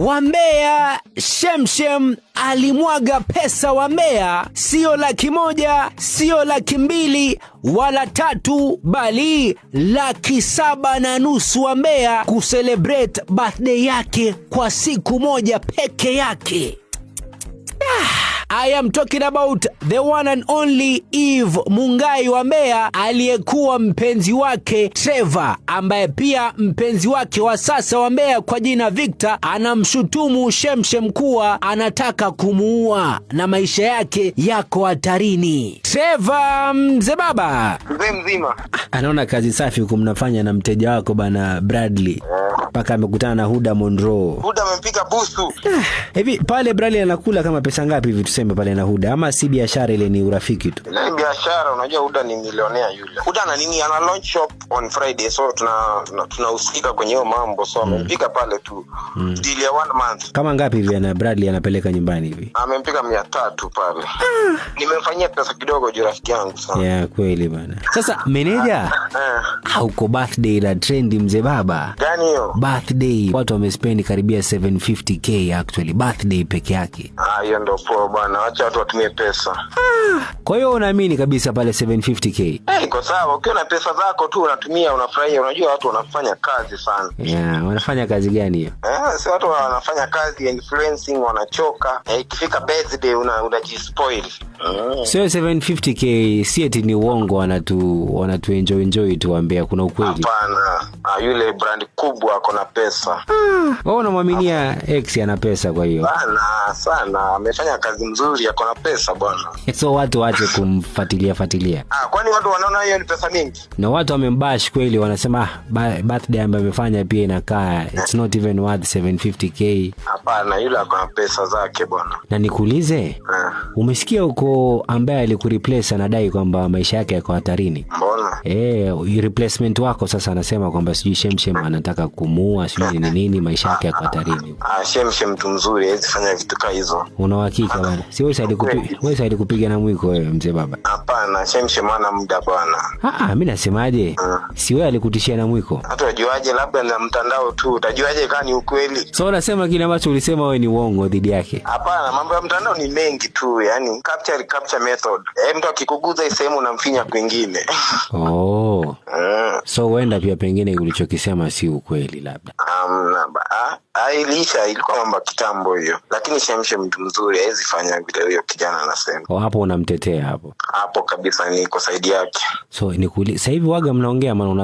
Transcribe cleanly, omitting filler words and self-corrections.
Wambea, Shemshem alimwaga pesa Wambea, sio 100,000, sio 200,000 wala 3, bali 750,000 Wambea kucelebrate birthday yake kwa siku moja peke yake. I am talking about the one and only Eve Mungai Wambea, aliyekuwa mpenzi wake Trevor, ambaye pia mpenzi wake wa sasa Wambea kwa jina Victor anamshutumu Shemshem kuwa anataka kumuua na maisha yake yako hatarini. Trevor mzee baba mzima anaona kazi safi kumnafanya na mteja wako bana Bradley. Paka amekutana na Huda Monroe. Huda amempiga busu. Hivi pale Bradley anakula kama pesa ngapi hivi tuseme pale na Huda, ama si biashara ile ni urafiki tu? Ile biashara, unajua Huda ni milionea yule. Huda ana launch shop on Friday, so tunahusika kwenye hiyo mambo, so amempiga pale tu. Deal ya 1 month. Kama ngapi hivi na Bradley anapeleka nyumbani hivi? Amempiga 300 pale. Nimemfanyia pesa kidogo juu rafiki yangu sana. Yeah, kweli bana. Sasa meneja hauko birthday la trendy mzee baba. Gani hiyo? Birthday watu wamespend karibia 750k actually birthday peke yake. Hiyo ndio poa bwana, acha watu watumie pesa. Kwa hiyo unaamini kabisa pale 750k? Iko sawa, ukiwa na pesa zako tu unatumia, unafurahia. Unajua watu wanafanya kazi sana. Yeah, wanafanya kazi gani hiyo? Si watu wanafanya kazi influencing, wanachoka. Ikifika birthday unajispoil. Sio 750k si eti ni uongo, wanatu enjoy tu Wambea, kuna ukweli? Hapana, yule brand kubwa ako na pesa. Wewe unamwaminia X ana pesa kwa hiyo? Bana sana, amefanya kazi nzuri, ako na pesa bwana. So watu waache kumfuatilia. Kwani watu wanaona hiyo ni pesa mingi? Na watu wamembash kweli, wanasema birthday ambayo amefanya pia inakaa it's not even worth 750k. Hapana, yule ako na pesa zake bwana. Na nikuulize, umesikia uko ambaye alikureplace anadai kwamba maisha yake yako hatarini? Mbona? Replacement wako sasa anasema kwamba sijui Shemshem anataka kumuua, sijui nini, maisha yake yako hatarini. Shemshem mtu mzuri, hawezi fanya vitu kama hizo. Una uhakika bwana? Si wewe alikupiga na mwiko wewe mzee baba? Hapana, Shemshem ana muda bwana. Mimi nasemaje? Si wewe alikutishia na mwiko? Hata ujuaje, labda na mtandao tu, utajuaje kama ni ukweli? So unasema kile ambacho ulisema wewe ni uongo dhidi yake? Hapana, mambo ya mtandao ni mengi tu, yani capture method. Mtu akikuguza sehemu unamfinya kwingine. So uenda pia pengine ulichokisema si ukweli labda. Ilikuwa mambo kitambo hiyo. Lakini Shemshem mtu mzuri, hawezi fanya vile huyo kijana anasema. Hapo unamtetea hapo? Hapo kabisa niko side yake. So sasa hivi waga mnaongea maana